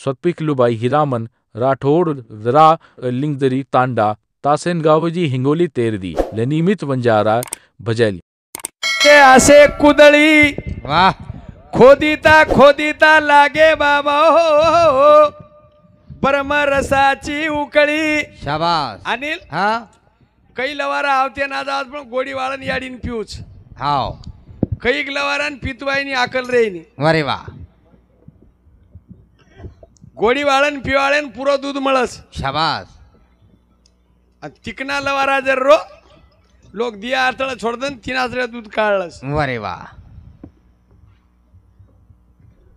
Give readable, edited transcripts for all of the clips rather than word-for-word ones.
स्वतपिकलुबाई हिरामन राठोड रा लिंगदरी तांडा तासेनगावजी हिंगोली तेरदी लनिमित वंजारा भजली ते असे कुदळी वाह खोदिता खोदिता लागे बाबा हो परमरसाची उकळी शाबास अनिल हा कई लवारा आवते ना आज पण गोडी वाळन याडीन पिऊच हाव कई लवारान पितवाईनी आकल रेनी अरे वा गोडी वाळन पिवाळेन पुरो दूध मळस शाबास तिकना लवारा जर रो लोक दिया आतळ छोडदन तीन आचऱ्या दूध काढलस अरे वा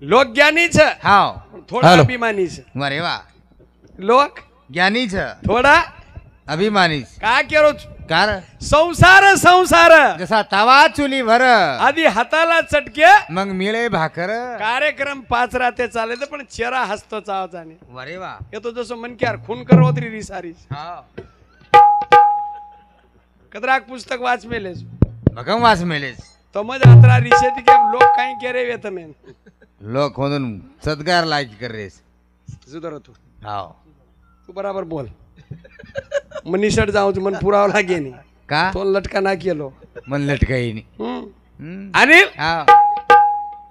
लोक ज्ञानीच हाव थोडा अभिमानीच अरे वा लोक ज्ञानीच थोडा अभिमानीच का केरो कार संसार संसार जसा तवा चुली भर आधी हाताला चटके मग मिळे भाकर कार्यक्रम 5 राते चाले तर पण चेहरा हसतो चावताने अरे वा येतो जसं मन की यार खून करवतरी रिसारी हाव कदराक पुस्तक वाच मेलेस भगम वास मेलेच तो मज हातरा रिशेती के लोक काही केरे वेत मेन लोक म्हणून सदगार लायक कर रेस सुधर तू हाव तू बराबर बोल मन निसट जाऊ मन पुरावा लागे नाही का तो लटका ना केलो मन लटकाई नाही आणि हाव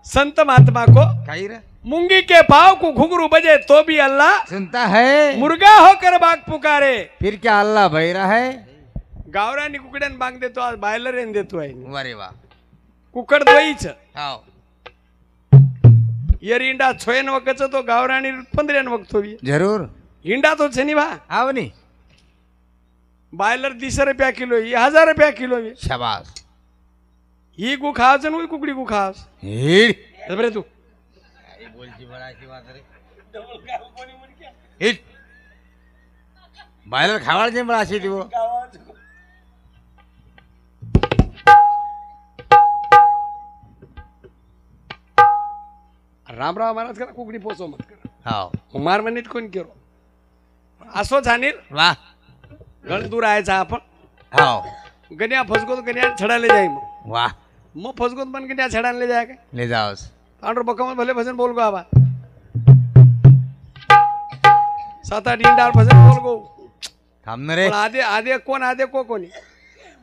संत महात्मा को काही रे मूंगी के पाव को घुघरू बजे तो भी अल्लाह सुनता है मुर्गा होकर बाग पुकारे फिर क्या अल्लाह बहिरा है गावरानी कुकड्यान बाग देतो आज बायलर येन देतो आहे अरे वा कुकड दोईच हाव यर इंडा छोयन वकच तो गावरानी 15 वकतो जरूर इंडा तो छे नी बा हाव नी बायलर 200 रुपया किलो ये 1000 रुपया किलो ये शाबास ही गु खावच न कुकडी गु खावस हिड बरे तू बोलची बळाची बात रे हिड बायलर खावाळचे बळाशी दिवो राम राम महाराज करा कुकडी पोचो मत कर हाव मार म्हणीत कोण केरो असो जाणील वा गण दूर आयचा आपण हाव गण्या फसगो तो गण्या छडाले जाई वाह मग फसगो पण गण्या छडाले जाय काय ले जाओस आंडर बकम भले भजन बोल गो आबा 7-8 इंडार भजन बोल गो थांब रे पण आदे कोण आदे को कोणी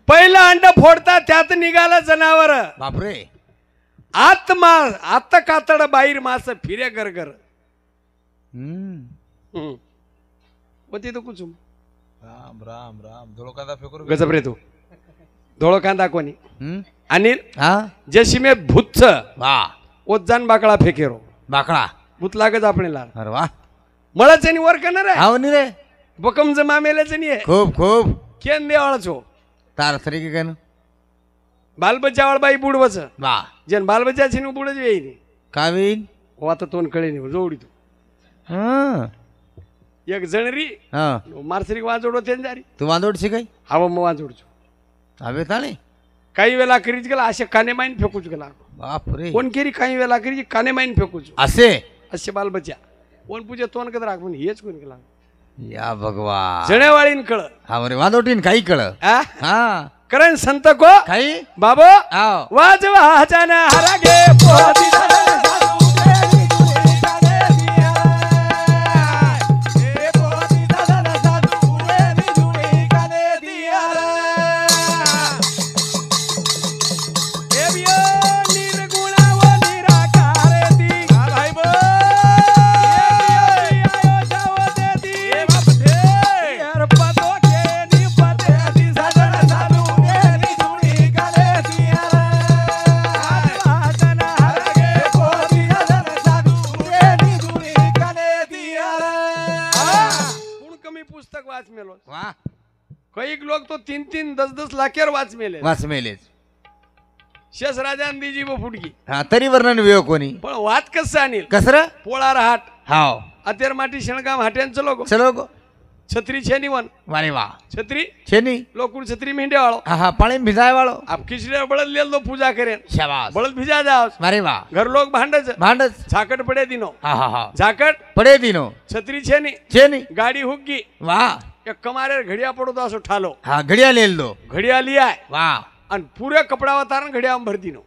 पहिला अंड फोडता त्यात निघाला जनावर बापरे आत्मा आत कातड बाहेर मास फिरे गरगर होती तो कुचुम राम राम राम धोळो कांदा फेकून गजब रे तू धोळो कांदा कोणी अनिल हा जशी मे भूतच वा ओजान बाकळा फेकेरो बाकळा भूत लागत आपल्याला अरे वा मळाच आणि वर करणार आहे हाव नी रे बकम जमा मेलेच नाही आहे खूप खूप केन देवाळचो तार सरी के कन बालबच्चावळ बाई बुडवच वा जन बालबच्चा छिन बुडच येईनी कावीन हो आता तोंड कळे नाही जोडी तू हा एक जणरी हा मारसरी वाजोडो तेन जारी तू वांदोडशी काय हवा मग वाजोडचो हवे ताणे काही वेळा करीच गेला असे काने माईन फेकूच गेला बापरे कोण केरी काही वेळा करी काने माईन फेकूच असे असे बालबच्चा कोण पूजे तोंड कद राख म्हणजे हेच कोण गेला या भगवान जणेवाळीन कळ हा रे वांदोटीन काही कळ आ हा करण संत को काही बाबो हाव वाजवा हजाना हरागे पोहती वाह कैक लोक तो 3-3 10-10 लाखेर वाच मेले वाच मेलेच शेष राजान दिजी व फुटकी हा तरी वर्णन वियो कोणी पण वात कसं आणील कसर पोळार हाट हाव अतेर माटी शणगाम हाट्यान चलो गो चलो गो छत्री छेनी वन वारे वा छत्री छेनी लोकुर छत्री मेंढे वाळो हा हा पाणी भिजाय वाळो आप खिचडे बळद लेल दो पूजा करेन शाबास बळद भिजा जाओ वारे वा घर लोग भांडच भांडच झाकट पडे दिनो हा हा हा झाकट पडे दिनो छत्री छेनी छेनी गाडी हुग्गी वा एक कमारे घडिया पडो तो असो ठालो हा घडिया लेल दो घडिया लिया वा आणि पुरे कपडावर तारण घडिया भर दिनो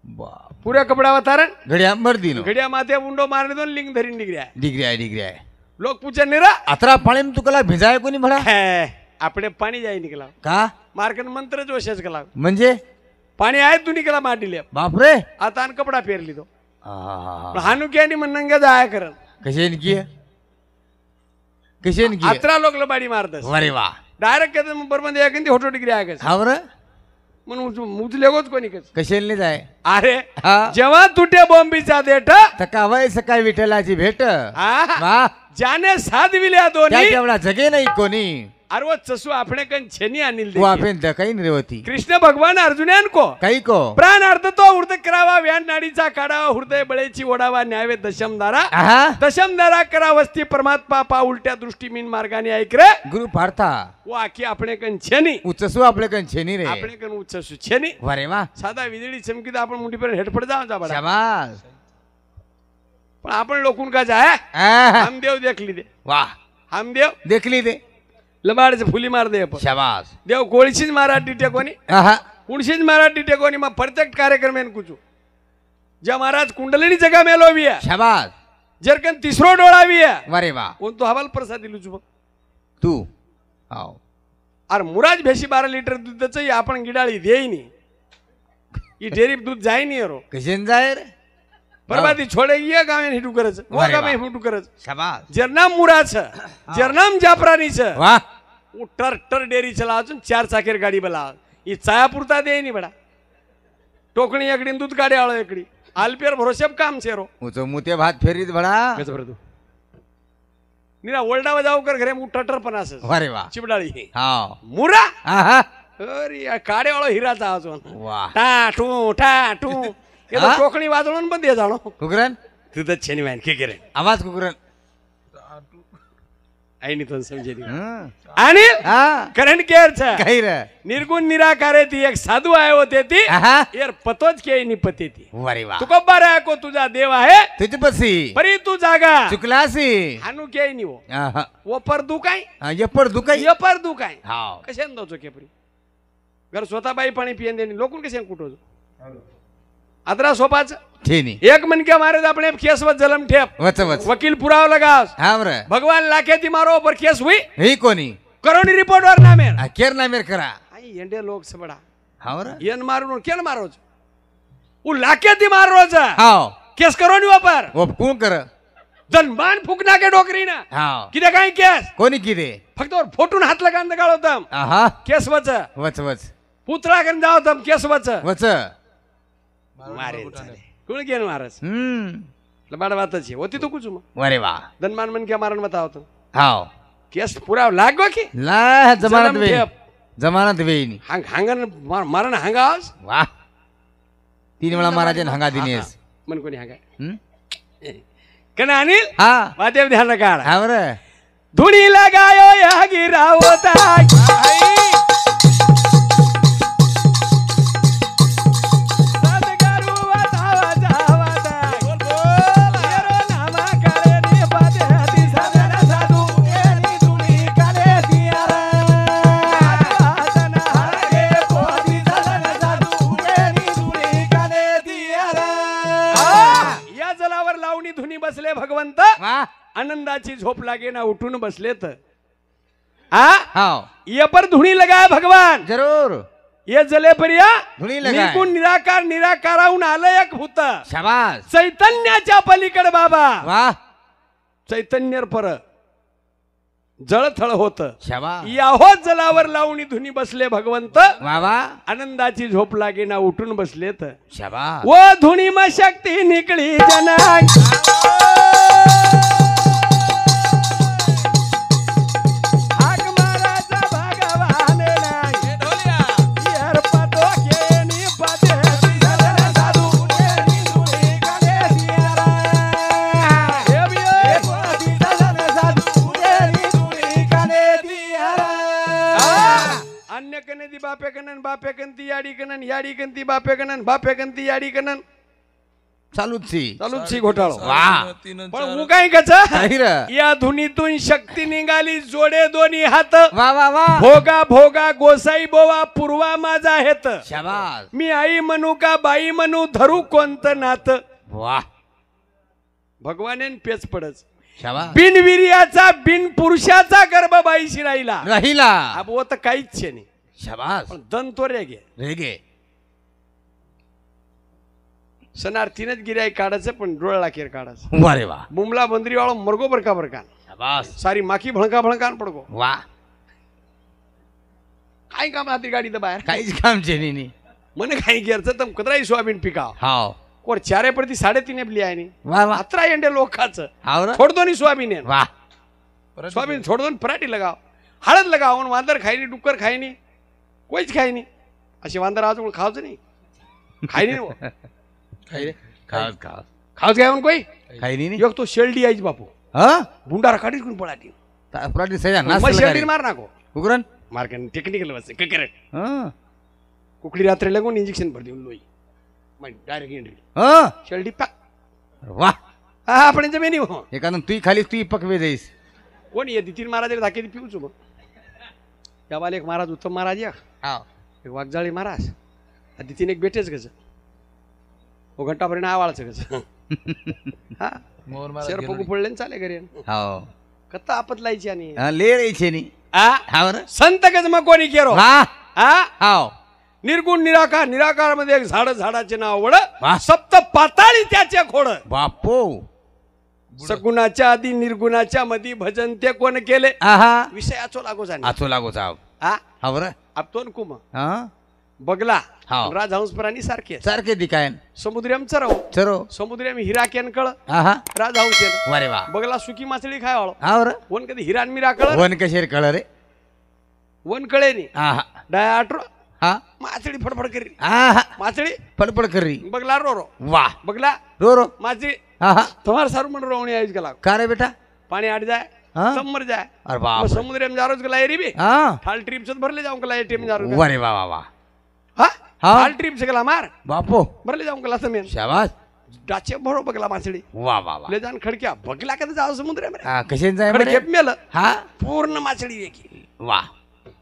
बाप पुऱ्या कपडा वातारण घड्या मर्दीनो घडिया माथे उंडो मारने दोन लिंग धरीन निघ्या डिग्री आहे लोक पूछे निरा अतरा पाणी तुला भिजाय कोणी भडा आपडे पाणी जाई निकला का मार्कन मंत्र जोशेच कला म्हणजे पाणी आहे तू निकला माटिले बापरे आता आणि कपडा पेरली तो आहाहा. हानुक्यानी म्हणणं जाय करन कशेन की कशेन की अतरा लोक लबाडी मारतस अरे वा डायरेक्ट कहते मग बरबंद या ती होटो डिग्री आहे कस हा बरं म्हणून मुजले गोत कोणी कस कशेन नाही जाय अरे हा जेव्हा तुटे बॉम्बीचा देठ तका वय सकाळी विठ्ठलाची भेट हा वा ज्याने साधविल्या त्या दोन्ही तेवढा जगे नाही कोणी अरे वो चसू आपणे कन छेनी अनिल तू आपण काही रेवती कृष्ण भगवान अर्जुन्यान को काही को प्राण अर्थ तो हृद करावा व्यान नाडीचा काढावा हृदय बळेची ओढावा न्यावे दशमदारा आहा दशमदारा करा वस्ती परमात्मा पा उलट्या दृष्टी मीन मार्गाने ऐक रे गुरु पार्था वो आखी आपणे कन छेनी उचसू आपले कंछेनी रे आपणे कन उच्चसू छेनी अरे वा साधा विजळी चमकी तर आपण मुठी पर्यंत हेडफड जाऊ जा बडा शाबास पण आपण लोकून का जाय आहा. हमदेव देखली दे वाह हमदेव देखली ते लबाडचे फुली मार दे आपण शाबास देव कोळशीच मराठी टेकोनी आहा कुणशीच मराठी टेकोनी मग प्रत्येक कार्यक्रम येन कुचू ज्या महाराज कुंडलिनी जगा मेलो विया शाबास जरकन तिसरो डोळा विया अरे वा कोण तो हवाल प्रसाद दिलू चुप तू हाव अरे मुराज भेशी 12 लिटर दूधच आपण गिडाळी देईनी ही डेरी दूध जाईनी रो कशेन जाय रे बरबादी छोडे ये गावे हिटू करच वो अरे गावे वा. हिटू करच शाबास जरनाम मुराच जरनाम जाफरानीच वाह टर टर डेरी चला अजून 4 चाकेर गाडी बला ही चाया पुरता देईनी बडा टोकणी एकडी दूध गाडी आळो एकडी आलपेर भरोशेब काम सेरो उचो मुते भात फेरीत भडा कसं बरं तू निरा ओल्डावा जाऊ कर घरे मग टटर पण असं अरे वा चिबडाळी हाव मुरा आहा अरे या काड्यावाळो हिराचा अजून वाह टाटू हा? टोकणी वाजवून पण दे जाणो कुकरन तुझं छेनी वाईन के करे आवाज कुकरन आईनी तो समजे दी हं. आणि हा करंट केअरचा काही रे निर्गुण निराकारे ती एक साधू आहे होते ती आहा यार पतोच के निपते ती अरे वा तू कब्बार आहे को तुझा देव आहे तुझी पसी परी तू जागा चुकलासी हानू के नि वो आहा वो पर दू काय यपर दुकाई ये पर दू काय हाव कशाने दो चोके परी घर स्वतः बाई पाणी पियन देणी लोकून कशा कुठो अदरा सोपाच ठेनी एक मन के मारे अपने केस व जलम ठेप वच वच वकील पुराव लगास हा बर भगवान लाखे ती मारो पर केस हुई ही कोणी करोनी रिपोर्ट वर नामे केर ना मेर करा आई एंडे लोक सबडा हा बर येन मारून केन मारोज उ लाखे ती मार रोज हाव केस करोनी वापर वो कोण कर जनमान फुकना के डोकरी ना हाव किती काय केस कोणी किदे फक्त वर फोटून हात लगान गाळोतम आहा केस वच वच वच पुतळा कन जावतम केस वच वच मारे कोण घेन मारस लबाड वातच होती तो कुछ अरे वा धनमान मन क्या मारण मता होतो हाव केस पुरा लागो की ला जमानत जलम वे ठेप. जमानत वेईनी हांग हांगन मारण हांगास वाह 3 वेळा महाराजन हंगा दिनेस मन कोणी हांगा कना अनिल हा वादेव ध्यान रखा हा बर धुणी लगायो या गिरावता या जलावर लावणी धुनी बसले भगवंत वाह आनंदाची झोप लागे ना उठून बसलेत आ हाव ये पर धुनी लगाय भगवान जरूर ये जले पर्या धुनी लगाय. निर्गुण निराकार निराकाराहून आलं एक भूत शाबास चैतन्याच्या पलीकडे बाबा वाह चैतन्य पर जळथळ होत शाबास याहो जलावर लावणी धुनी बसले भगवंत वाह वाह आनंदाची झोप लागे ना उठून बसलेत शाबास व धुनी म शक्ती निकळी जना आग माराचा भगवान नाही यार पातो केनी पाते दिसला साधू केनी दुनी काले दियारा देविये दिसला साधू केनी दुनी काले दियारा अन्य कने दी बापे कनन बापे कंती याडी कनन याडी कंती बापे कनन बापे कंती याडी कनन चालूच सी चालूच सी घोटाळो वा तीन पण उ काय कच काही र या धुनीतून शक्ती निघाली जोडे दोन्ही हात वा वा वा भोगा भोगा गोसाई बोवा पूर्वा माझा हेत शाबास मी आई म्हणू का बाई म्हणू धरू कोणतं नात वा भगवानेन पेच पडच शाबास बिनविर्याचा बिन पुरुषाचा गर्भबाईशी राहिला राहिला अब तर काहीच नाही शाबास पण दन तो रे गे रे गे सणार्थीनच गिराय काढायचं पण डोळा केर काढायचं वा रे वा बुमला बंदरी वाळो मरगो बरका बरका शाबास सारी माखी भळका भळकान पडगो वा काय काम राहते गाडी तर बाहेर काहीच काम नाही मन काही गेरचं तर कतराई सोयाबीन पिकाव हाव कोर चारे पडती 3.5 एपली आहे नी वा वा अतरा एंडे लोकांचं हाव रे थोड दोन्ही सोयाबीन आहे वा सोयाबीन थोड दोन पराठी लगाव हळद लगाव आणि वांदर खायनी डुक्कर खायनी कोईच खायनी असे वांदर आज खावच नाही खायनी नाही वो. खास खास खावच काय म्हणून कोई काही नाही एक तो शेल्डी आईच बापू हा बुंडारा काढीच कोण पळाटी प्राटी सजा मग नाच शेल्डी मार नाको उगरन मार्केट टेक्निकल बस करेक्ट हा कुकडी रात्री लागून इंजेक्शन भर देऊन लोई मग डायरेक्ट एंट्री हा शेल्डी पॅक वा हा आपण जमिनी हो एखादं तू खाली तू पकवे जाईस कोण येते तीन महाराज धाके पिऊच मग त्यावाला एक महाराज उत्तम महाराज या हाव एक वाघजाळी महाराज आधी तीन एक बेटेच गज हो घंटापर्यंत आवाळाचं गज हा मोर मारा शेर पगू पडले चाले घरी हाव कत्ता आपत लायची आणि हा, ले रेचे नी आ हाव रे संत गज मग कोणी केरो वा हा हाव निर्गुण निराकार निराकार मध्ये एक झाडाचे नाव वड वा. सप्त पाताळी त्याचे खोड बापो सगुणाच्या आधी निर्गुणाच्या मध्ये भजन ते कोण केले आहा विषयाचो लागो जाणे आचो लागो जाव हा हाव रे आपतोन कुम हा बगला हाव. राजहंसपराणी सारखे सारखे दिकायन समुद्रम चरव चरो समुद्रम हिरा केन कळ आहा राजहंस वारे वा बगला सुकी मासळी खाय वाळो हाव रे वन कधी हिरान मिरा कळ वन कशेर कळ रे वन कळे नी आहा डाय आठरो हा मासळी फडफड करी आहा मासळी पडपड करी बगला रो रो वा बगला रो रो मासळी आहा तुम्हार सारू मन रोवणी आयुष गेला का रे बेटा पाणी आड जाय हा? सब मर जाय अरे बाप समुद्र में जारोज गला एरी बी हा थाल ट्रिप से भरले जाऊं गला टीम जारोज वारे वा वा वा हा हा? थाल ट्रिप से गला मार बापो भरले जाऊं गला समेन शाबास डाचे भरो बगला मासळी वा वा वा ले जान खडक्या बगला कधी जाव समुद्र में हा कशेन जाय खडके बरे? मेल हा पूर्ण मासळी वेकी वा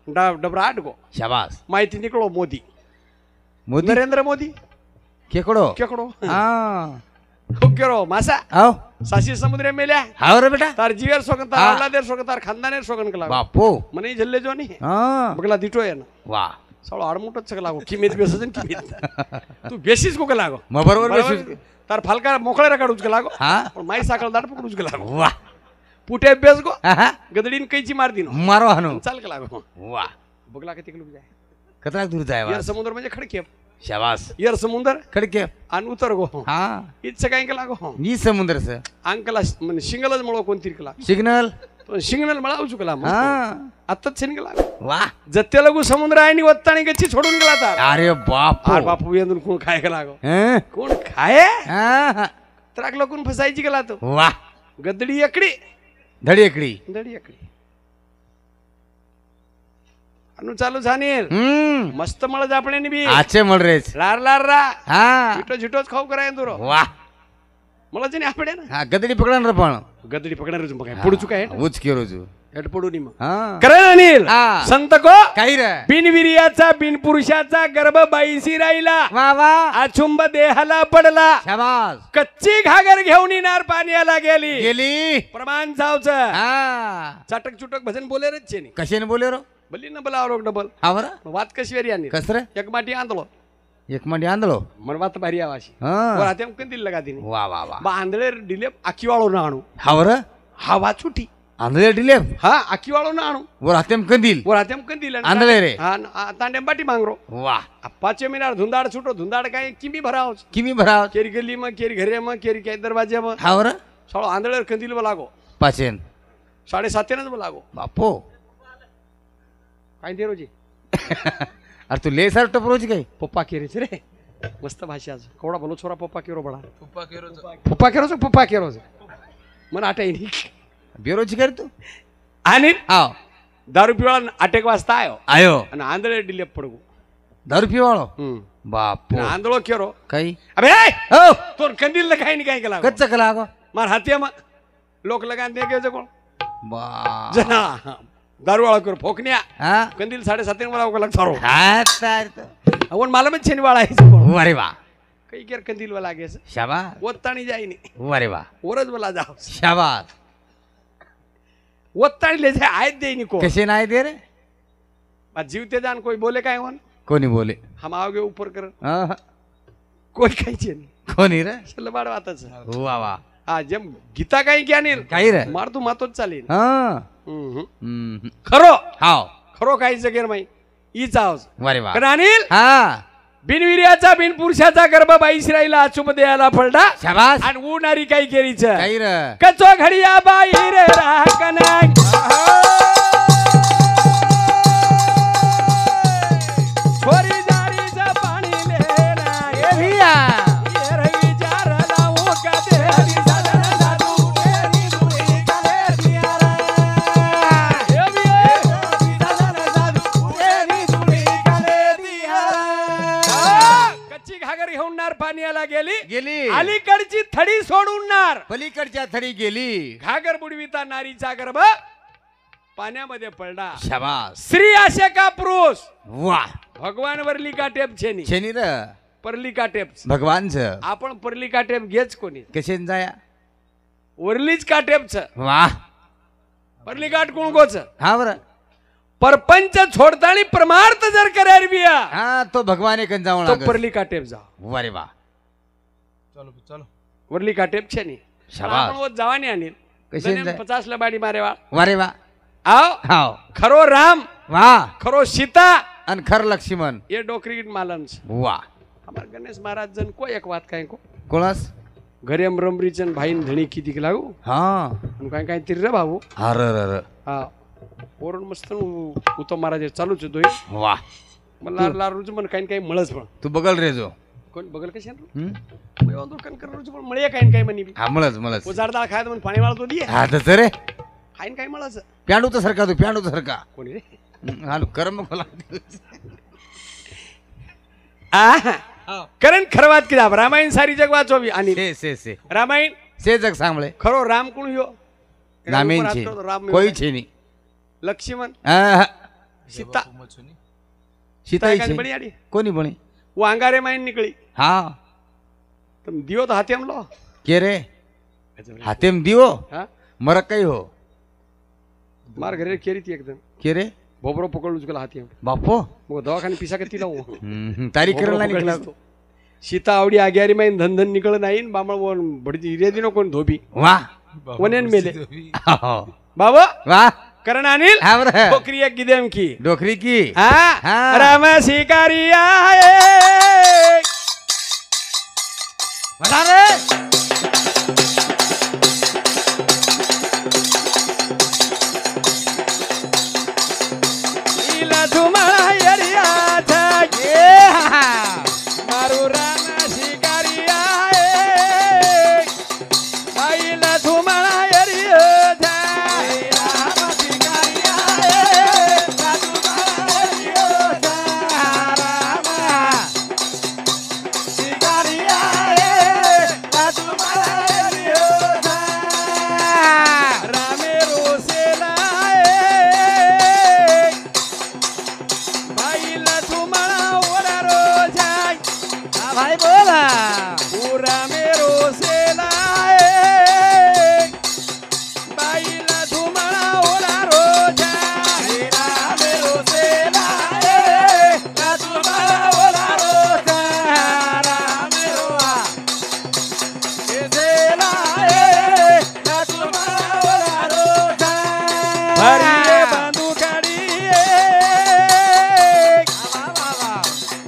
डबरा आठ गो शाबास माहिती निकलो मोदी मोदी नरेंद्र मोदी केकडो केकडो हा खूप केरो मासा हाव साशी समुद्र मेल्या हाव रे बेटा तार जीवर सोगन तार हा. अल्लादेर सोगन तार खानदानेर सोगन कला बापो मने झल्ले जो नहीं हा बगला दिटो है ना वा सालो आडमुटच सगळा लागो किमीत बेसजन किमीत तू बेसिस को लागो मग बरोबर बेसिस. तार फालका मोकळे रकाडूच के लागो हा पण माई साकळ दाट पकडूच के लागो वा पुटे बेस गो आहा गदडीन कैची मार दिनो मारो हानो चाल के लागो वा बगला किती किलो जाय कतरा दूर जाय वा यार समुद्र म्हणजे खडके शाबास यार समुद्र खडके आणि उतर गो हा इच काय के लागो नी समुद्र से अंकला म्हणजे शिंगलच मळो कोणती केला सिग्नल तो शिंगनल मळा उचकला हा आत्ताच शिंग लागो वा जत्ते लगू समुद्र आहे आणि वत्ताणी गच्ची सोडून गेला तार अरे बाप आर बापू येंदून कोण खाय के लागो हं? कोण खाय हा त्राक लोकून फसायची गेला तो वा गदडी एकडी धडी एकडी गदडी एकडी अनु चालू झानेल मस्त मळ जापणे बी आचे मळ रेच लार लार रा हा झिटो झिटोच खाऊ कराय दुरो वा मला जने आपडे ना हा गदडी पकडणार पण गदडी पकडणार तुम काय पडू चुका आहे उच के रोजू हेड पडू नी मग हा करे अनिल हा. संत को काही रे बिनविर्याचा बिनपुरुषाचा गर्भ बाईसी राहिला वा वा आचुंब देहाला पडला शाबास कच्ची घागर घेऊन नार पाण्याला गेली गेली प्रमाण जावच हा चाटक चुटक भजन बोले रे छेनी कशाने बोले रो बल्ली न बोला रोग डबल हा बरं वात कशी वेरी आणि कस रे एक माटी आंधळो एक मंडी आंधळो मन वात भारी आवाशी हा राहते कंदील लगा दिनी वा वा वा बा आंधळे डिले आखी वाळो ना आणू हा बरं हवा छुटी आंधळे डिलेप हा आखी वाळो ना आणू वर हातेम कंदील वर राहते कंदील आंधळे रे हा तांडेम बाटी मांगरो वा पाचवे मिनार धुंदाड छुटो धुंदाड काय किमी भराव किमी भराव केरी गली मग केरी घरे मग केरी काय दरवाजे मग हा बरं साळो आंधळे कंदील लागो पाचेन 7:30 लागो बापो काय दे रोजी अरे तू ले सर टपरोची काय पप्पा केरीच रे मस्त भाषा आज कवडा बोलो छोरा पप्पा केरो बडा पप्पा केरोच पप्पा केरोच मन आटाई बेरोची काय रे तू आणि हाव दारू पिवाळा 8 वाजता आयो आयो आणि आंधळे डिलेप पडगो दारू पीवाळो हम्म. बापो आंधळो केरो काही अबे हो तोर कंदील ल काही नाही काय केला कच्च कला गो मार हातिया लोक लगान दे घ्यायचं कोण बा जना दारूवाळा कर फोकण्या हा कंदील 7:30 मला ओकला सारो हा तर अवन मला पण छेनी वाळायचं कोण वारे वा काही केर कंदील वाला घ्यायचं शाबास ओत्ताणी जाईनी वारे वा वरच मला जाव शाबास ओत्ताणी ले जाय आयत देईनी को कसे नाही दे रे जीवते जान कोई बोले काय होन कोणी बोले हम आओगे ऊपर कर हा, कोई काही नाही कोणी रे चल बाड वाताच वा वा हा जम गीता काही ज्ञानील काही रे मार तू मातोच चालेल हा हम्म. खरो हाव खरो काही जगेर माई ईच आवाज वारे वा कारण अनिल हा बिनविर्याचा बिनपुरुषाचा गर्भ बाईस राहिला अचूप द्यायला फळडा शाबास आणि उनारी काही केरीच काही रे कचो घडिया बाई रे राहकना छोरी जारीचं पाणी लेना ए भिया ये रही जार लावू का देवी साधन साधू तेरी दुरी काले दियारा हे बिये साधन साधू तेरी दुरी काले दियारा कच्ची घागर घेऊन नार पाण्याला गेली गेली अलीकडची थडी सोडून नार पलीकडच्या थडी गेली घागर बुडविता नारीचा गर्भ पाण्यामध्ये पडला शाबास स्त्री असे का पुरुष वा भगवान वरली का टेप छेनी शनी र परली का टेप भगवानच आपण परली का टेप घेच कोणी कशे जाया वरलीच का टेपच वा परली काट कोण गोच हा बर परपंच छोडतानी परमार्थ जर करार बिया हा तो भगवान एक जाऊन तो परली का टेप जा वारे वा चलो चलो वरली का टेप छेनी शाबास. आपण वो जवानी आणील कशी दनेम जाय? 50 ला बाडी मारे वा वारे वा आओ हाव खरो राम वा खरो सीता आणि खर लक्ष्मण ये डोकरी मालंस वा हमार गणेश महाराज जन को एक बात काय को कोणास घरी अमरमरीचन भाईन धणी किती लागू हा आणि काय काय तिर रे भाऊ अर र हा ओरड मस्त उतो महाराज चालूच दोय वा मला लारूच म्हण काही काही मळच पण तू बगल रे जो कोण बगल कशा हम्म? कणकर पण मळे काही काही म्हणी हा मळच मळच उजाडदाळ खायत म्हणून पाणी वाळतो दिये हा तस रे खाईन काय मळच प्याडू तर सरका तू प्याडू तर सरका कोणी रे हालू कर्म खोला कारण खरं वाद किती रामायण सारी जग वाचोवी आणि से रामायण से जग सांभळे खरो राम कोण ह्यो नामेन छे राम कोई छे नहीं लक्ष्मण आ, सीता सीता काय छे बणी आडी कोनी बणी वांगारे माईन निकळी हा तुम दियो तो हाती हमलो के रे हातेम दियो हा मरक काही हो मार घरे केरी ती एकदम के रे भोबरो पकडलो तुला हाती बापो मग दवाखाने पिसा का तिला तारीख करायला निघला सीता आवडी आग्यारी माईन धन निकळ नाही बामळ बडती हिरे दिनो कोण धोबी वा वनेन मेले हो. बाबा वा करण अनिल हा बरं. पोकरी एक गिदेम की डोकरी की हा हा. राम शिकारी आहे बता रे इला तुम्हाला येरियाचा ए हा मारू राम शिकारी आहे बाईला तुम्हाला येरियाचा राम शिकारी आहे तुम्हाला येरियाचा राम शिकारी आहे तुम्हाला येरियाचा रामे रोसेला आहे बाईला तुम्हाला ओरा रोजाय हा भाई बोला पुरा मेरो सेला आहे बाईला तुम्हाला ओरा रोजाय मेरो सेला आहे तुम्हाला ओरा रोजाय रामेरो सेला आहे तुम्हाला ओरा रोजाय हरिये बांधू काढी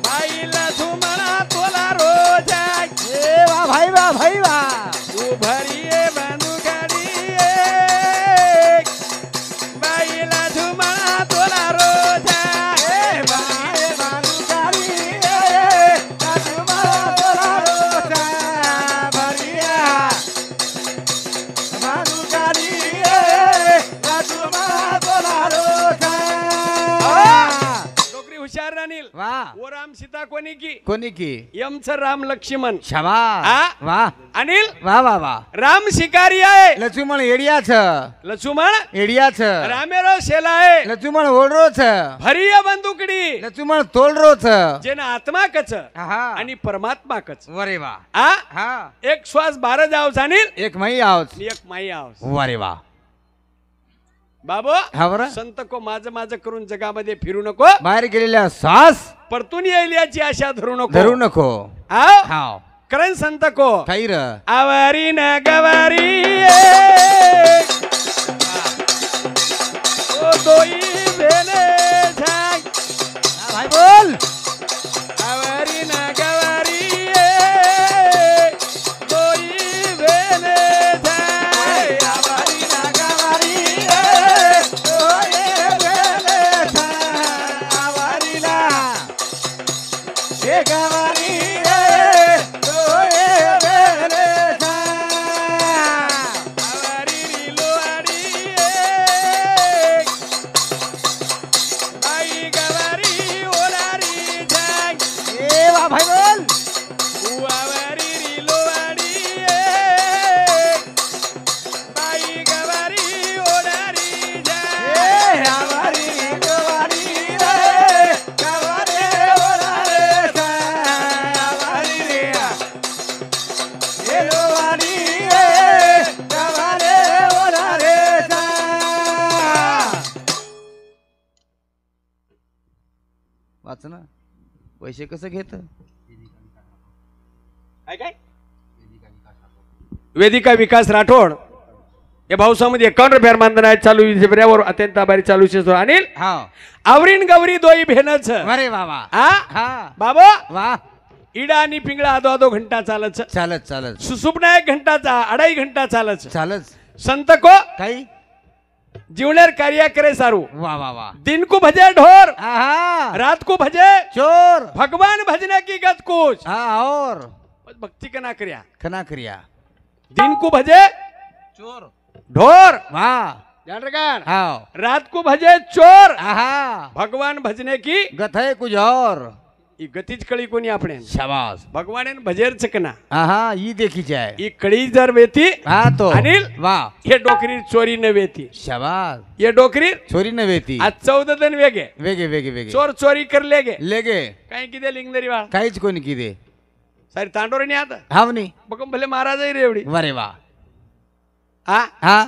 बाईला तुम्हाला तोला रोज ए वा भाई वा भाई वा उभरिये बांधू गाडी बाईला तुम्हाला तोला रोज बाईला बांधू गाडी तुम्हाला तोला रोज भरिया बांधू गाडी तुम्हाला सीता कोणी की कोणी की यमच राम लक्ष्मण शाबास आ? वा अनिल वा वा वा राम शिकारी आहे लक्ष्मण एडिया छ लक्ष्मण एडिया छ रामेरो शेला आहे लक्ष्मण ओळरो छ भरिय बंदुकडी लक्ष्मण तोलरो छ जेना आत्मा कच हा आणि परमात्मा कच वरे वा आ हा एक श्वास 12 जाव अनिल एक माई आवच एक माई आवस वरे वा बाबो हा बरं संत को माझं करून जगामध्ये फिरू नको बाहेर गेलेल्या श्वास परतून येईल याची आशा धरू नको धरू नको आव हाव करण संत को काही र आवारी न गवारी ओ दोई भेने झाग भाई बोल आवारी न गवारी दोई भेने झाग आवारी न गवारी दोई भेने झाग आवारी ना हे गवारी भाई बोल वाच ना पैसे कसं घेत वेदिका विकास राठोड या भाऊसामध्ये 51 रुपयावर मानधन आहे चालू पर्यावर अत्यंत आभारी चालू शे अनिल हा आवरीन गौरी दोई भेनच अरे वा वा आ हा बाबा वा इडा आणि पिंगळा आदो घंटा चालच चालत चालत सुसुपना 1 घंटाचा 2.5 घंटा चालच चालत संत को काही जीवनेर कार्य करे सारू वा वा वा दिन को भजे ढोर आहा रात को भजे चोर भगवान भजने की गत कुछ हाँ और भक्ति कना करिया खना करिया दिन को भजे चोर ढोर वाह जान रगान हाँ रात को भजे चोर आहा भगवान भजने की गत है कुछ और ई गतीच कळी कोणी आपण शाबाश भगवान भजेर चकना आहा ये देखी जाए ई कळी जर वेती हाँ तो अनिल वाह हे डोकरी चोरी न वेती शाबाश ये डोकरी चोरी न वेती आज 14 दिन वेगे वेगे वेगे वेगे चोर चोरी कर लेगे लेगे काही किदे लिंगदरी वाळ काहीच कोणी की दे सारी तांडोरणी आता हावनी बघम भले महाराज रे एवढी वरे वाह हा हाँ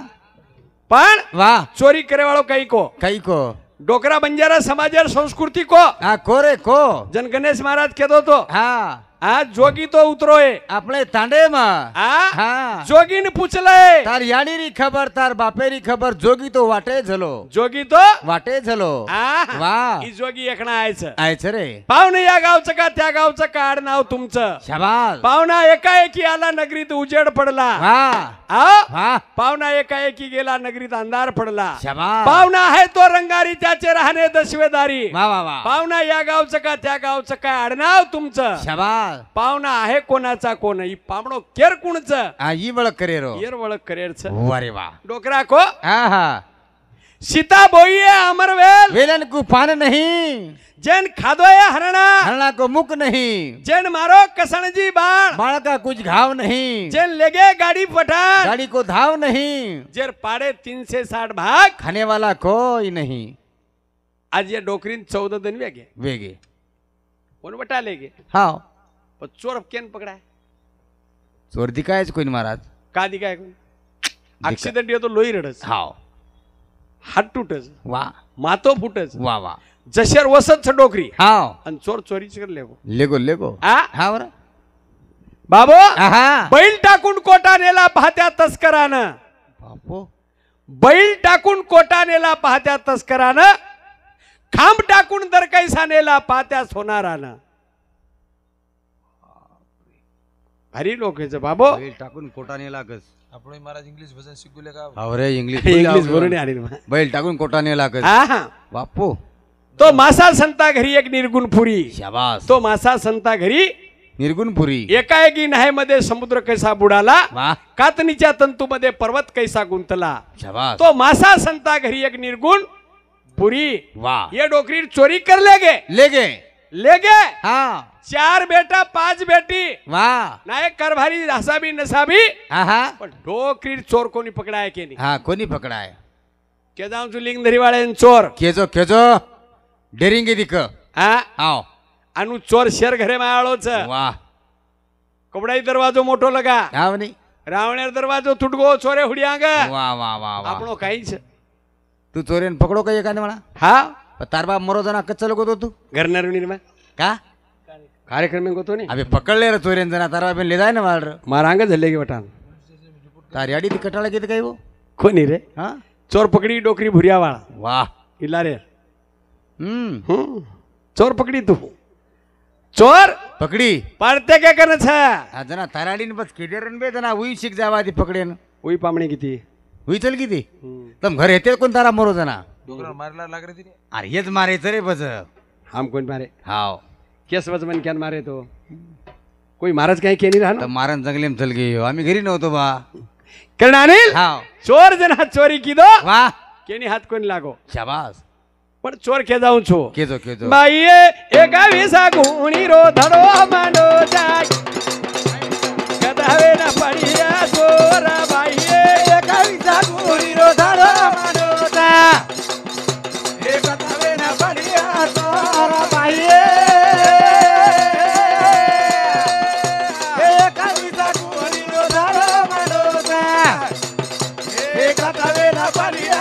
पण वाह चोरी करे वाळो काही को कई को डोकरा बंजारा समाजर संस्कृती को हाँ कोरे को जन गणेश महाराज कहतो तो हाँ आज जोगी तो उतरोय अपने तांडे में आ हाँ जोगीन पूछलय तार याडीरी खबर तार बापेरी खबर जोगी तो वाटे झलो जोगी तो वाटे झलो आ वाह ही जोगी एकणा आयचं आयच रे पाहुणे या गावचं का त्या गावचं का आडनाव तुमचं शाबास पाहुणा एकाएकी आला नगरीत उजेड पडला वाह आ वाह पाहुणा एकाएकी गेला नगरीत अंधार पडला शाबास पाहुणा आहे तो रंगारी त्याचे राहणे दशवेदारी वाह वाह वाह पाहुणा या गावचं का त्या गावचं काय आडनाव तुमचं शाबास पाहुणा आहे कोणाचा कोण ही पामणो केर कुणचं हाँ ये बड़ा करे रो येर वळख करेरच वारे वाह डोकरा को हाँ हाँ सीता बोईये अमरवेल वेलन को पान नहीं जेन खादोय हरणा हरणा को मुख नहीं जेन मारो कसणजी बाण बाण का कुछ घाव नहीं जेन लेगे गाड़ी पठान गाड़ी को धाव नहीं जेर पाड़े 360 भाग खाने वाला कोई नहीं आज ये डोकरीन 14 दिन वेगे वेगे कोण बटा लेगे हाँ पण चोर केन पकडाय चोर दिखायच कोई महाराज का दिकाय कोण ऍक्सिडेंट येतो लोई रडस हाँ हात तुटस वाह मातो फुटस वाह वाह जशर वसत डोकरी हाँ आणि चोर चोरीच कर लेगो लेगो लेगो आ हाँ बरं बाबो आहा बैल टाकून कोटा नेला पाहत्या तस्करानं बापो बैल टाकून कोटा नेला पाहत्या तस्करानं खांब टाकून दर कैसा नेला पाहत्या सोनारानं भारी लोक ह्याचं बाबो बैल टाकून कोटाने लागस आपण महाराज इंग्लिश भजन शिकवले का अरे इंग्लिश इंग्लिश बोलून आली बैल टाकून कोटाने लागस हा बापू तो मासा संता घरी एक निर्गुण पुरी शाबास तो मासा संता घरी निर्गुणपुरी एकाएकी न्हायमध्ये समुद्र कैसा बुडाला वाह कातणीच्या तंतूमध्ये पर्वत कैसा गुंतला शाबास तो मासा संता घरी एक निर्गुण पुरी वाह ये डोकरी चोरी कर लेगे लेगे लेगे हाँ 4 बेटा 5 बेटी वाह नायक कारभारी हसाबी नसाबी हाँ हाँ पण डोकरी चोर कोणी पकडाय की नाही हाँ कोणी पकड़ा है के जाऊन तू लिंग धरीवाळे चोर केजो डेरिंगे दिख हा हाँ अनु चोर शेर घरे माळोच वाह कपडाई दरवाजो मोठो लगा हाँ बनी रावणेर दरवाजो तुटगो चोरे हुडियांग वाह वाह वाह वाह આપણો કાઈ છે तू चोरेन पकड़ो कहीं एखादे मला હા तार बाप मरो जना कच्चा लोग तो तू ઘરના રૂણીમાં का કાર્યક્રમ ગોતો ને अबे पकड़ ले रे चोरेन जना तार बाप ले जाए ना वाल મારા આંગ જલ્લે કે વટાણ तारी आड़ी दी कटाला के कहीं वो કોની રે हाँ ચોર પકડી ડોકરી ભુરિયા વાળા वाह ઈલા રે ચોર પકડી તું ચોર पकड़ी પાડતે કે કરે છે हाँ जना ताराड़ी ने बस केडेरन बे जना वही शिक जावा दी पकड़ेन ઓઈ પામણી કીધી वही चल गई थी तुम घर येते कोण तारा मरो जना डोंगरावर मारायला लाग रे तिने अरे हेच मारायचं रे बस આમ કોણ મારે हाव केस वजमन क्यान मारे तो कोई महाराज काही केनी राहणार तर मारन जंगलेम चल गई आम्ही घरी नव्हतो बा कारण अनिल हाव चोर जना चोरी कीधो वाह केनी हात कोणी लागो शाबास पण चोर के जाऊन छो केजो बाईए एका विसा गुणी रो धडो मानो जाय कदावे ना पडिया चोर बाईए एका विसा गुणी रो धडो मानो जाय ए कदावे ना पडिया चोर बाईए एका विसा गुणी रो धडो मानो जाय ए कदावे ना पडिया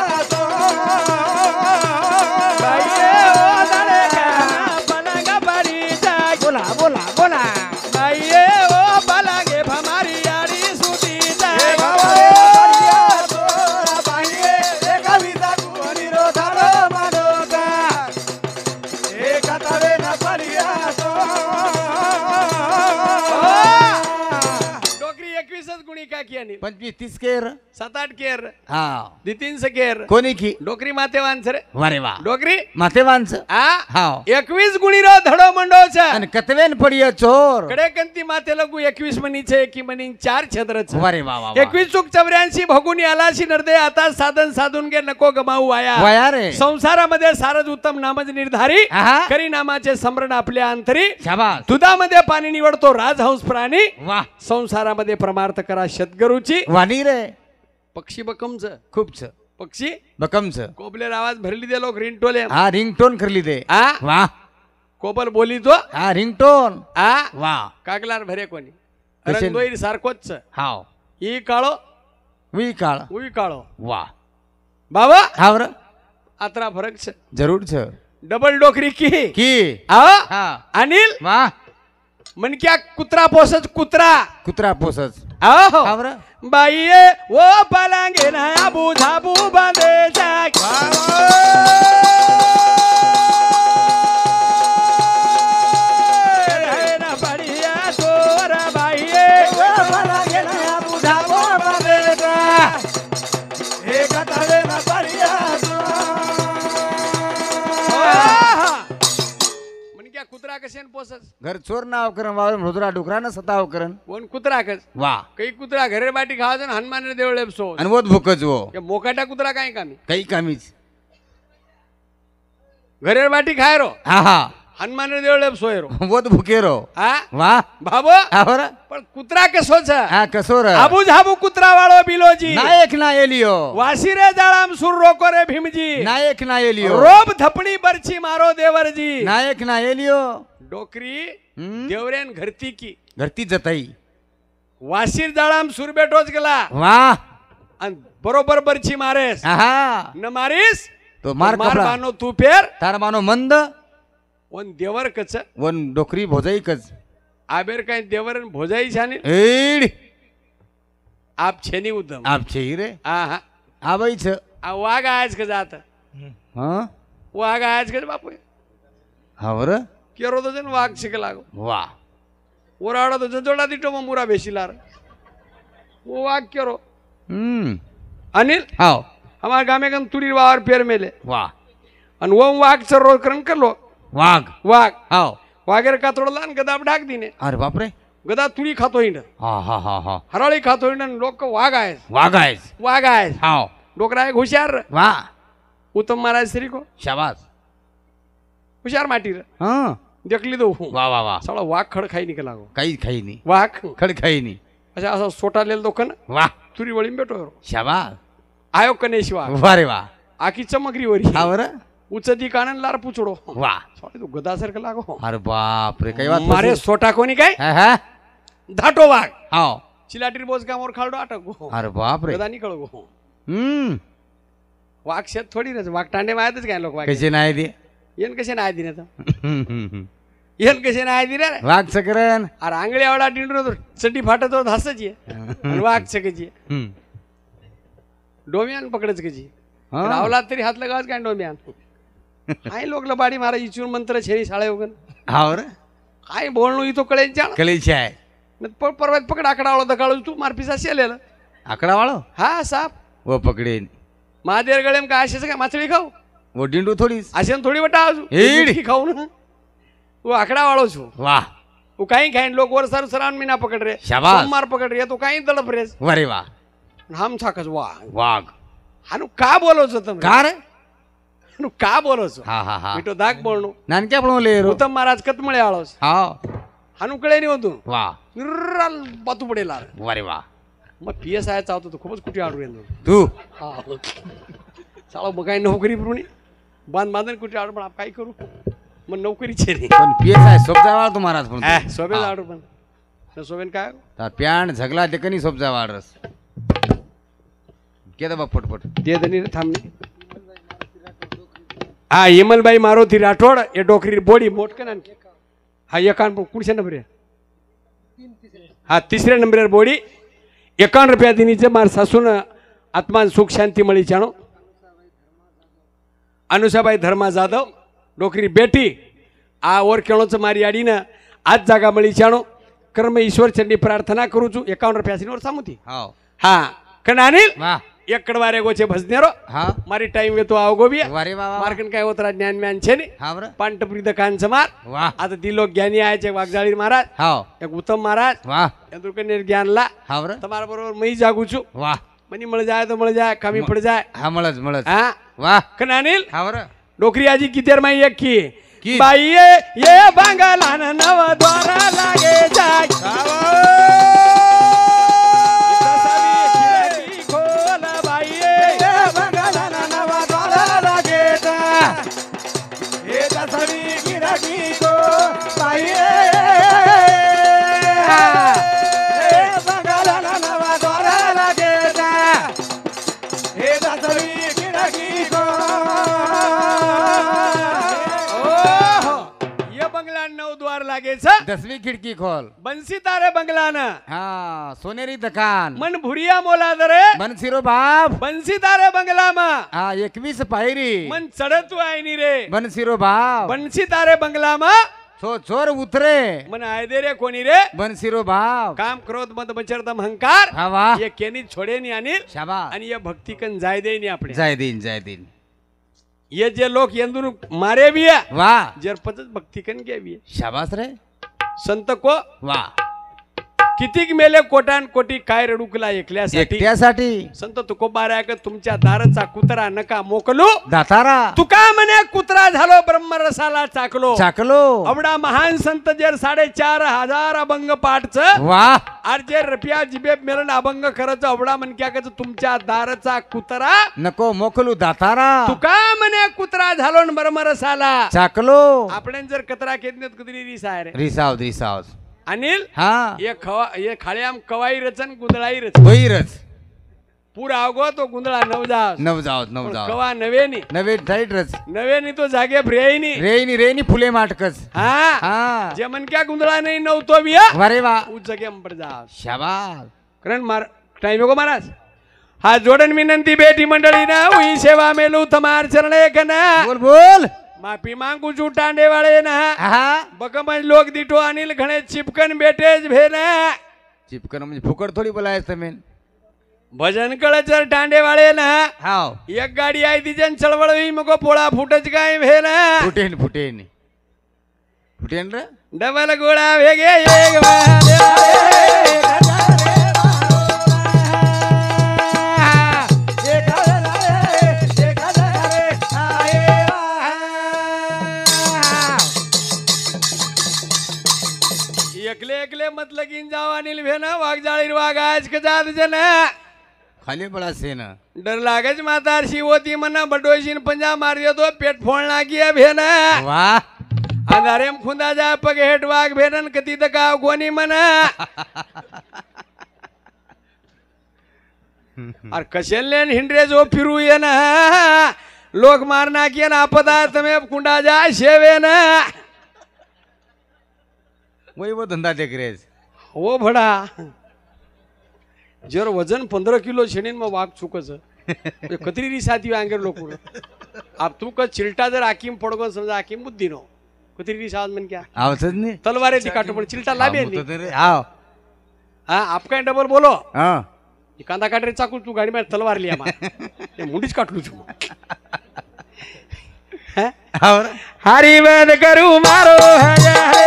बोला बोला आइए ओ बलागे भमारी यारी सुती जाए बाइए एक कविता कुनी रो धारो मनोगा एक कथावे न परिया तो डोकरी 21 गुणी का किया नहीं 25-30 केर 7-8 केर हा दितीन से केर कोणी की डोकरी माते वांसर वारे वा डोकरी माथे वांच आ हाव 21 गुणी रो धडो मंडो छ आणि कतवेन पडियो चोर कडे कंती माते लगू 21 मनी छे की मनी 4 छद्र छ वारे वा वा 21 चूक 84 भगुनी आलाशी नरदे आता साधन साधून गे नको गमावू आया वाया रे संसारामध्ये सारज उत्तम नामज निर्धारी आहा. करी नामाचे समरण आपल्या अंतरी शाबास दुधामध्ये पाणी निवडतो राजहंस प्राणी वाह संसारामध्ये प्रमार्थ करा शतगरुची वाणी रे पक्षी बकमच खूप छ पक्षी बकमच कोबलेर आवाज भरली दे लोक रिंगटोले हा रिंगटोन करली दे आ वाह कोबल बोली तो हा रिंगटोन आ वाह कागलार भरे कोणी कशे- रंगोईर सारखोच हाव ही काळो वी काळ उई काळो वाह बाबा हावर आत्रा फरक छ जरूर छ डबल डोकरी की आ हा अनिल वाह मन क्या कुत्रा पोसच कुत्रा कुत्रा पोसच आहो हावर बाईए वो पलंगे नया बुझाबू बांधे जाय है ना बढ़िया चोर बाईए वो पलंगे नया बुझाबू बांधे जाय एक कथावे ना बढ़िया मन क्या कुत्रा कशेन पोसच घर चोर नाव करन वावर मधुरा डुकरा न सताव करन कोण कुत्रा कस वाह काही कुत्रा घरे बाटी खावायचं आणि हनुमान देवळे सो आणि वोत भुकच वो मोकाटा कुत्रा काय कामी काही कामीच घरे बाटी खाय रो हा हा हनुमान देवळे सोय रो वोत भुकेरो हा वाह बाबो हावर पण कुत्रा कसो छ हा कसोर आबू झाबू कुत्रा वाळो बिलोजी नायक ना एलियो वासिरे जाळाम सुर रोको रे भीमजी नायक ना एलियो रोब थपडी बरची मारो देवरजी नायक ना एलियो डोकरी देवरेन घरती की घरती जताई वासीर जाळाम सुर बेटोच गेला वाह आणि बरोबर बरची मारेस आहा न मारीस तो मार कपडा मानो तू पेर तार मानो मंद वन देवर कच वन डोकरी भोजाई कच आबेर काय देवर भोजाई छाने एड आप छेनी उदम आप छे रे आहा आबाई छ आ वाघ आज का जात हां वाघ आज का बापू हावर केरो तो जन वाघ शिक लागो वाह ओराडो तो जोडा दिटो मग मुरा बेसिलार वो वाघ केरो अनिल हाव हमारे गामे कन तुरी वावर पेर मेले वाह आणि वो वाघ च रोज करन करलो वाघ वाघ हाव वाघेर का तोडला आणि गदाब ढाक दिने अरे बाप रे गदा तुरी खातो हिंड हा हा हा हा हराळी खातो हिंड आणि लोक वाघ आहे वाघ आहेस वाघ आहे हाव डोकरा एक हुशार वाह उत्तम महाराज श्री को शाबास हुशार माटी रे हां देखली दो वा वा वा साला वाघ खड खाई निकला गो काही खाई नाही वाघ खड खाई नाही अच्छा असं सोटालेलं दोकन वा तुरी वळीन बेटो शाबास आयो कनेश वाघ वा रे वा आखी चमकरी वरी हा बरं उचदी कानन लार पुचडो वा साला तू गदासारखं लागो अरे बाप रे काही वात मारे सोटा कोणी काय हा हा धाटो वाघ हाव चिलाटीर बोज कामावर खालडो अटक गो अरे बाप रे गदा निकळ गो वाघ शेत थोडी ना वाघ टांडे माहितच काय लोक वाघ कसे नाही ते येन कसे नाही दिने तर येन कसे नाही दिने रे वाघ सकरन अरे आंगळे आवडा डिंडरो तो चड्डी फाटत होत हसची आणि वाघ सकची डोमियान पकडच कची रावला तरी हात लगावच काय डोमियान काय लोकला बाडी मारा इचून मंत्र छेरी शाळे वगन हा रे काय बोलणं इथं कळेच्या कलेची आहे परवा पकड आकडा आवळा दकाळू तू मारपिसा शेलेला आकडा वाळो हा साप व पकडेन महादेर गळेम काय असेच काय माछळी खाऊ व डिंडू थोडीच असे थोडी बटा एड. खाऊ ना वो आकडा वाळो छो वा वो काही खाईन लोक वर सर सरान मी ना पकड रे शाबास. मार पकड रे तो काही दडप रे वा रे वा हम छाकस वा वाघ हानु का बोलोच तुम का रे हानु का बोलोच हा हा हा मिठो दाग बोलणो नानक्या पण लेरो उत्तम महाराज कतमळे आळोस हा हानु कळे नाही होतो वा निर्राल बातू पडेला वा रे वा मग पीएस आय चावतो तो खूपच कुठे आडू येतो तू हा साला मग काय नोकरी पुरणी बांध बांधन कुठे आडू पण आप काय करू मग नोकरीचे नाही पण पीएस आहे सोबजा वाळ तू महाराज पण सोबेन आडू पण सोबेन काय ता प्यान झगला ते कनी सोबजा वाळ रस केदा बा पटपट ते दनी थांबणे हा यमलबाई मारुती राठोड हे डोकरी बोडी मोटकन आणखी हा एकान कुठच्या नंबर आहे हा तिसऱ्या नंबरवर बोडी 51 रुपया दिनीचे मार सासून आत्मान सुख शांती मळी चाणो अनुसाबाई धर्मा जाधव डोकरी बेटी आ ओर केळोच मारी आडीनं आज जागा मळी चाणो कर्म ईश्वर चंडी प्रार्थना करू छू 51 रुपया सिनवर सामुती हाव हा कण अनिल वा एकड़वारे गोचे भजनेरो हा मारी टाइम वे तो आओ बिया वा रे वा वा मार्कन काय होतरा ज्ञान म्यान छे ने हा बरं पांटपुरी दकान समार वा आता ती लोक ज्ञानी आयचे वागजाळी महाराज हाव एक उत्तम महाराज वा यंत्रुकने ज्ञानला हा बरं तुम्हारा बरोबर मी जागू छु वा मनी मळ जाय तो मळ जाय कमी पड़ जाय हा मळच मळच हा वा कन अनिल हा बरं डोकरी आजी कितेर माई एक की की? बाई ये बांगलान नव द्वारा लागे जाय खोल बाई ये बांगलान नव द्वारा लागे जाय हे दसवी गिरगी को बाई ये बांगलान नव द्वारा लागे जाय हे दसवी गिरगी को ये बंगला 9 द्वार लागे छ 10वी खिडकी खोल बंसी तारे बंगला ना हा सोनेरी दुकान मन भुरिया मोला दरे बनसिरो बाप बंसी तारे बंगला मा हा 21 पायरी मन चढतू आहे नी रे बनसिरो बाप बंसी तारे बंगला मा चोर उतरे मन आय दे रे कोणी रे बनसिरो बाप काम क्रोध मद मचर दम हंकार हा वा ये केनी छोडे नी अनिल शाबास आणि ये भक्ती कन जाय दे नी आपले जय दिन ये जे लोक यंदून मारे भी है वा जर पचत भक्ती कन घ्या भी शाबास रे संत को वा कितीक मेले कोटान कोटी काय रडुकला एकल्यासाठी एकट्यासाठी संत तुकोबारा का तुमच्या दाराचा कुत्रा नका मोकलो दातारा तुका म्हणे कुत्रा झालो ब्रह्मरसाला चाकलो चाकलो अवडा महान संत जर 4,500 अभंग पाठच वा आर जे रुपया जिबे मेलन अभंग खरच अवडा म्हणक्या का तुमच्या दाराचा कुत्रा नको मोकलू दातारा तुका म्हणे कुत्रा झालो न ब्रह्मरसाला चाकलो आपण जर कतरा केदनेत कदरी रिसाय रे रिसाव अनिल हा ये खाळ्याम कवाई रचन गुंदळाई रचन बहिरच पुरा अगो तो गुंदळा नव जाव नव जाव कवा नवेनी नवे साईडच नवेनी तो जागे फ्रेईनी रेनी फुले माटकच हा हा जे मन क्या गुंदळा नाही नव्हतो बिया वारे वा उस जगे हम पर जा शाबास कारण मार टाइम को महाराज हा जोडन विनंती बेटी मंडळी ना हुई सेवा मेलू तमार चरणे कना बोल माफी मांगू जुटांडे वाले ना हा बकमज लोक दिठो अनिल घणे चिपकन बेटेज भेना चिपकन म्हणजे फुकट थोडी बोलायचं मेन भजन कळचर टांडे वाले ना हाव एक गाडी आई तिजन चळवळ होई मग पोळा फुटच काय भेना फुटेन रे डबल गोळा वेगे एक मत लगीन जावा नील भेना वाग जाळीर वाग आज के जात जन खाली पड़ा से ना डर लागज मातार शी होती मना बडोशीन पंजा मार दियो तो पेट फोड़ लागी है भेना वाह अंधारे में खुंदा जा पग हेट वाग भेनन कती तका गोनी मना और कशेलेन हिंड्रे जो फिरू ये ना लोग मारना किया ना आपदा तुम्हें कुंडा जा शेवे ना वही वो धंधा देख रहे हो भडा जर वजन 15 किलो छेनीन में वाग चुकच कतरी री साथी आंगर लोग अब तू का चिल्टा जर आकीम पड़गो समझा आकीम बुद्धि नो कतरी री साथ मन क्या आवसद नहीं तलवारे दिखाटो पण चिल्टा लाभे तो नहीं तेरे आओ हाँ आपका डबल बोलो हाँ ये कांदा काट रे चाकू तू गाड़ी में तलवार लिया मार ये मुंडीच काट लू तू और हरी बंद करू मारो है